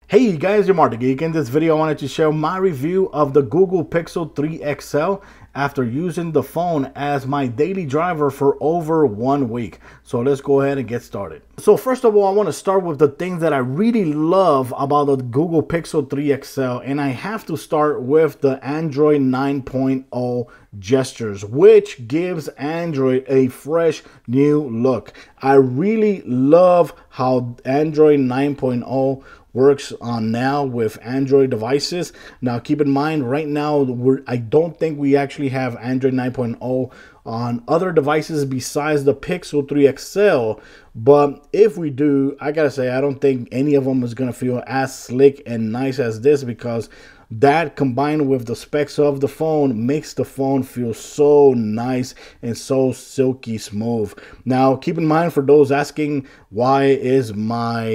Hey you guys, your Marty Geek. In this video I wanted to share my review of the Google Pixel 3 XL after using the phone as my daily driver for over 1 week. So let's go ahead and get started. So first of all, I want to start with the things that I really love about the Google Pixel 3 XL, and I have to start with the Android 9.0 gestures, which gives Android a fresh new look. I really love how Android 9.0 works on now with Android devices. Now keep in mind, right now I don't think we actually have Android 9.0 on other devices besides the Pixel 3 XL, but if we do, I gotta say I don't think any of them is gonna feel as slick and nice as this, because that combined with the specs of the phone makes the phone feel so nice and so silky smooth. Now keep in mind, for those asking why is my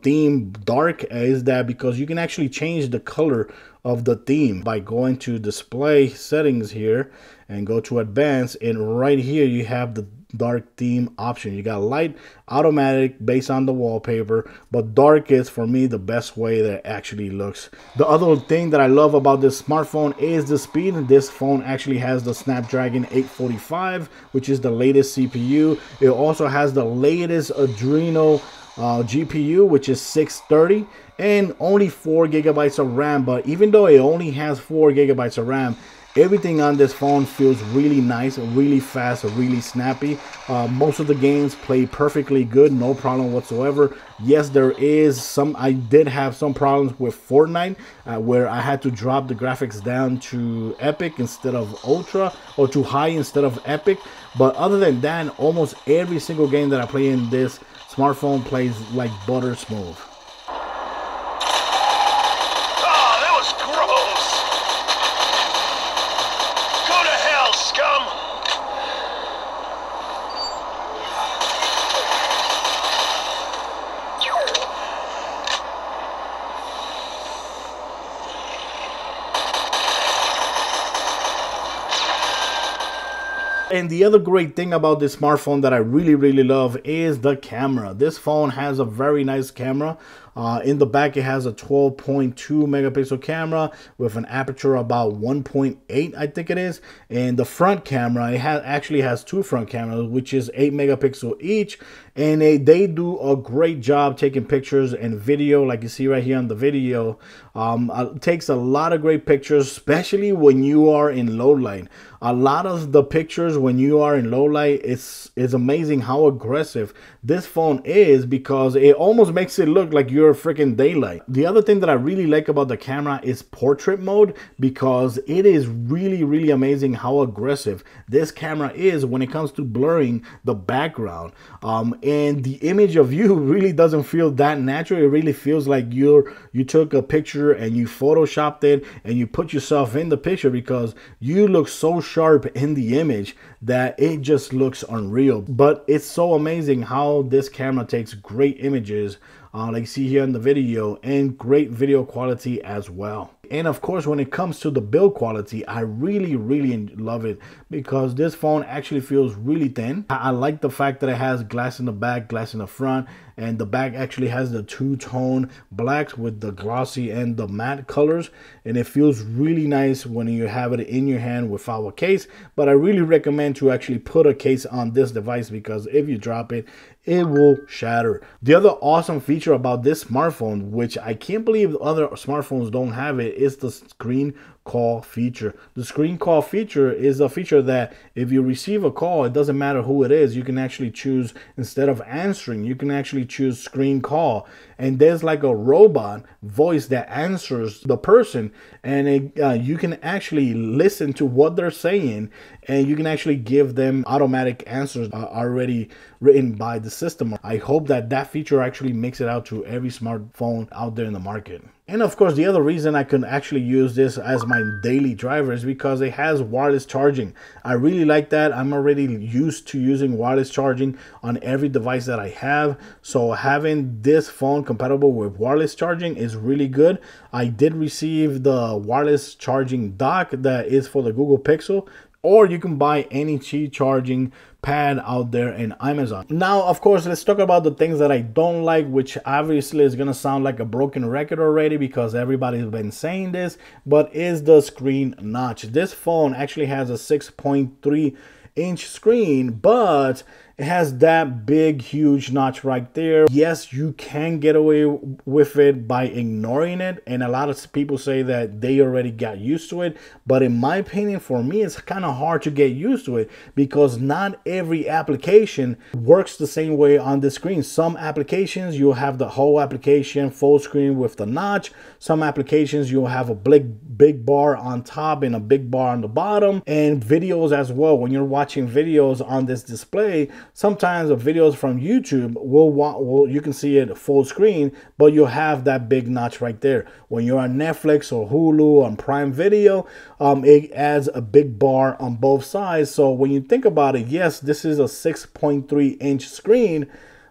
theme dark, is that because you can actually change the color of the theme by going to display settings here and go to advanced, and right here you have the dark theme option. You got light, automatic based on the wallpaper, but dark is for me the best way that it actually looks. The other thing that I love about this smartphone is the speed. This phone actually has the Snapdragon 845, which is the latest CPU. It also has the latest Adreno GPU, which is 630, and only 4 gigabytes of RAM. But even though it only has 4 gigabytes of RAM, everything on this phone feels really nice, really fast, really snappy. Most of the games play perfectly good, no problem whatsoever. Yes, there is some, I did have some problems with Fortnite where I had to drop the graphics down to Epic instead of Ultra, or to high instead of Epic. But other than that, almost every single game that I play in this smartphone plays like butter smooth. And the other great thing about this smartphone that I really love is the camera. This phone has a very nice camera. In the back, it has a 12.2 megapixel camera with an aperture about 1.8, I think it is. And the front camera, it actually has two front cameras, which is 8 megapixel each. And they do a great job taking pictures and video, like you see right here on the video. It takes a lot of great pictures, especially when you are in low light. A lot of the pictures when you are in low light, it's amazing how aggressive this phone is, because it almost makes it look like you're freaking daylight. The other thing that I really like about the camera is portrait mode, because it is really amazing how aggressive this camera is when it comes to blurring the background. And the image of you really doesn't feel that natural. It really feels like you took a picture and you photoshopped it and you put yourself in the picture, because you look so sharp in the image that it just looks unreal. But it's so amazing how this camera takes great images, like you see here in the video, and great video quality as well. And of course, when it comes to the build quality, I really love it, because this phone actually feels really thin. I like the fact that it has glass in the back, glass in the front, and the back actually has the two-tone blacks with the glossy and the matte colors, and it feels really nice when you have it in your hand without a case. But I really recommend to actually put a case on this device, because if you drop it, it will shatter. The other awesome feature about this smartphone, which I can't believe other smartphones don't have it, is the screen call feature. The screen call feature is a feature that if you receive a call, it doesn't matter who it is, you can actually choose, instead of answering, you can actually choose screen call, and there's like a robot voice that answers the person, and you can actually listen to what they're saying, and you can actually give them automatic answers already written by the system. I hope that that feature actually makes it out to every smartphone out there in the market. And of course, the other reason I can actually use this as my daily driver is because it has wireless charging. I really like that. I'm already used to using wireless charging on every device that I have. So having this phone compatible with wireless charging is really good. I did receive the wireless charging dock that is for the Google Pixel. or you can buy any Qi charging pad out there in Amazon. Now, of course, let's talk about the things that I don't like, which obviously is going to sound like a broken record already because everybody's been saying this, but is the screen notch. This phone actually has a 6.3-inch screen, but it has that big, huge notch right there. Yes, you can get away with it by ignoring it. And a lot of people say that they already got used to it. But in my opinion, for me, it's kind of hard to get used to it because not every application works the same way on the screen. Some applications, you'll have the whole application full screen with the notch. Some applications, you'll have a big bar on top and a big bar on the bottom. And videos as well. When you're watching videos on this display, sometimes the videos from YouTube you can see it full screen, but you'll have that big notch right there. When you're on Netflix or Hulu on Prime Video, it adds a big bar on both sides. So when you think about it, yes, this is a 6.3-inch screen,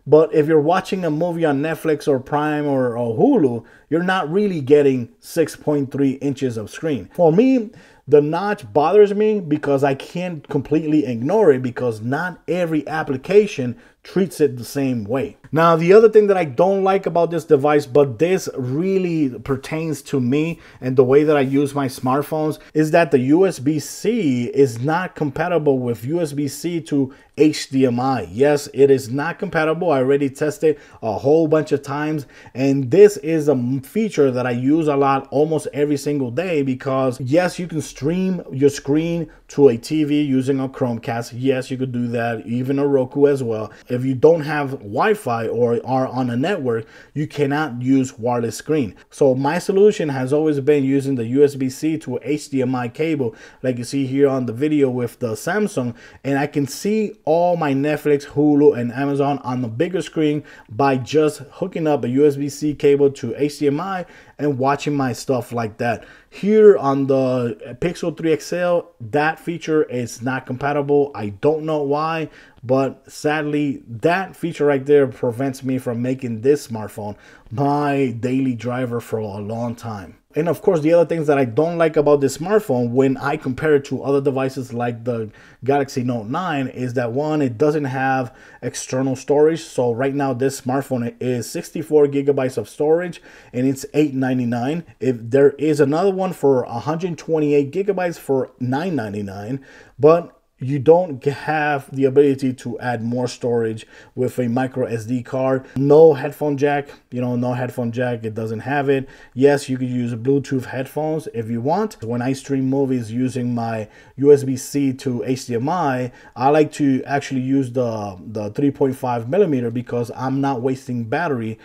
but if you're watching a movie on Netflix or Prime or Hulu, you're not really getting 6.3 inches of screen. For me, the notch bothers me because I can't completely ignore it because not every application treats it the same way. Now, the other thing that I don't like about this device, but this really pertains to me and the way that I use my smartphones, is that the USB-C is not compatible with USB-C to HDMI. Yes, it is not compatible. I already tested a whole bunch of times, and this is a feature that I use a lot almost every single day because yes, you can stream your screen to a TV using a Chromecast. Yes, you could do that, even a Roku as well. If you don't have Wi-Fi or are on a network, you cannot use wireless screen. So my solution has always been using the USB-C to HDMI cable, like you see here on the video with the Samsung, and I can see all my Netflix, Hulu, and Amazon on the bigger screen by just hooking up a USB-C cable to HDMI and watching my stuff like that. Here on the Pixel 3 XL, that feature is not compatible. I don't know why, but sadly, that feature right there prevents me from making this smartphone my daily driver for a long time. And of course, the other things that I don't like about this smartphone when I compare it to other devices like the Galaxy Note 9 is that one, it doesn't have external storage. So right now this smartphone is 64 gigabytes of storage and it's $899. If there is another one for 128 gigabytes for $999, but you don't have the ability to add more storage with a micro SD card. No headphone jack, no headphone jack. It doesn't have it. Yes, you could use Bluetooth headphones if you want. When I stream movies using my USB-C to HDMI, I like to actually use the 3.5 millimeter because I'm not wasting battery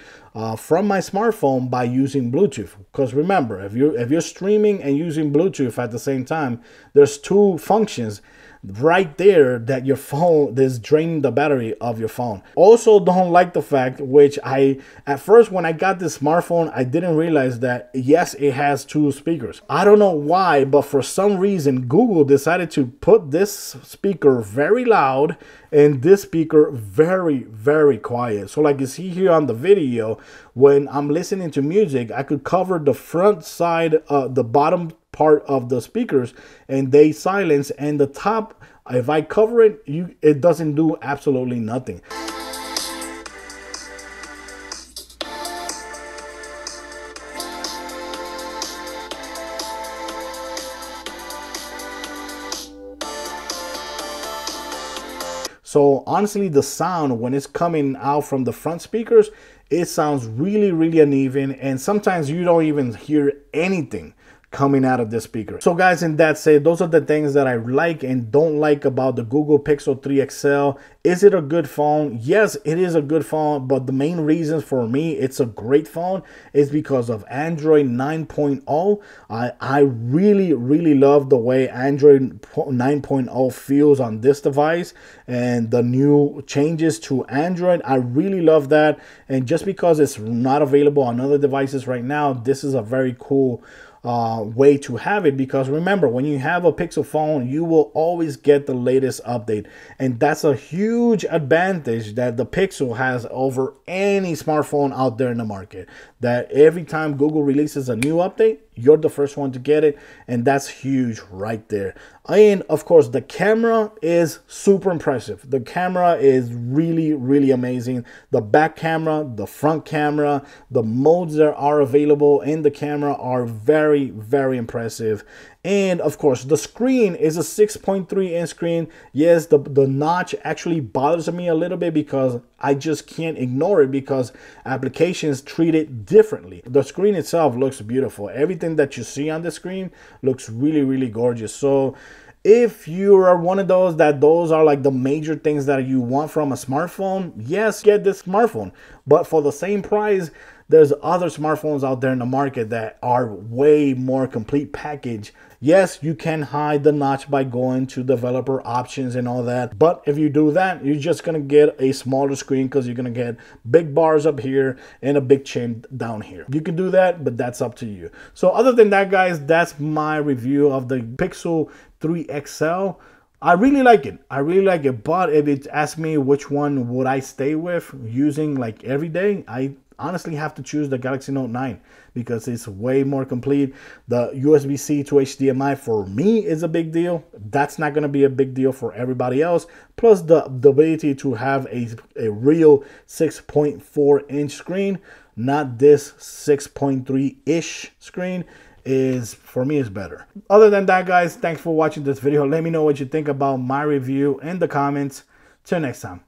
from my smartphone by using Bluetooth. Because remember, if you're streaming and using Bluetooth at the same time, there's two functions right there that your phone is draining the battery of your phone. Also don't like the fact, which at first when I got this smartphone, I didn't realize that yes, it has two speakers. I don't know why, but for some reason Google decided to put this speaker very loud and this speaker very, very quiet. So like you see here on the video, when I'm listening to music, I could cover the front side, the bottom part of the speakers, and they silence, and the top, if I cover it, it doesn't do absolutely nothing. So honestly, the sound when it's coming out from the front speakers, it sounds really, really uneven, and sometimes you don't even hear anything coming out of this speaker. So guys, in that said, those are the things that I like and don't like about the Google Pixel 3 XL. Is it a good phone? Yes, it is a good phone, but the main reasons for me it's a great phone is because of Android 9.0. I really, really love the way Android 9.0 feels on this device and the new changes to Android. I really love that, and just because it's not available on other devices right now, this is a very cool way to have it, because remember, when you have a Pixel phone, you will always get the latest update, and that's a huge advantage that the Pixel has over any smartphone out there in the market. That every time Google releases a new update, you're the first one to get it, and that's huge right there. And of course, the camera is super impressive. The camera is really, really amazing. The back camera, the front camera, the modes that are available in the camera are very, very impressive. And of course, the screen is a 6.3-inch screen. Yes, the notch actually bothers me a little bit because I just can't ignore it, because applications treat it differently. The screen itself looks beautiful. Everything that you see on the screen looks really, really gorgeous. So if you are one of those are like the major things that you want from a smartphone, yes, get this smartphone. But for the same price, there's other smartphones out there in the market that are way more complete package. Yes, you can hide the notch by going to developer options and all that. But if you do that, you're just going to get a smaller screen, because you're going to get big bars up here and a big chin down here. You can do that, but that's up to you. So other than that, guys, that's my review of the Pixel 3 XL. I really like it. I really like it. But if it asks me which one would I stay with using like every day, I honestly have to choose the Galaxy Note 9, because it's way more complete. The USB-C to HDMI for me is a big deal. That's not going to be a big deal for everybody else. Plus the ability to have a real 6.4-inch screen, not this 6.3-ish screen, is for me is better. Other than that, guys, thanks for watching this video. Let me know what you think about my review in the comments. Till next time.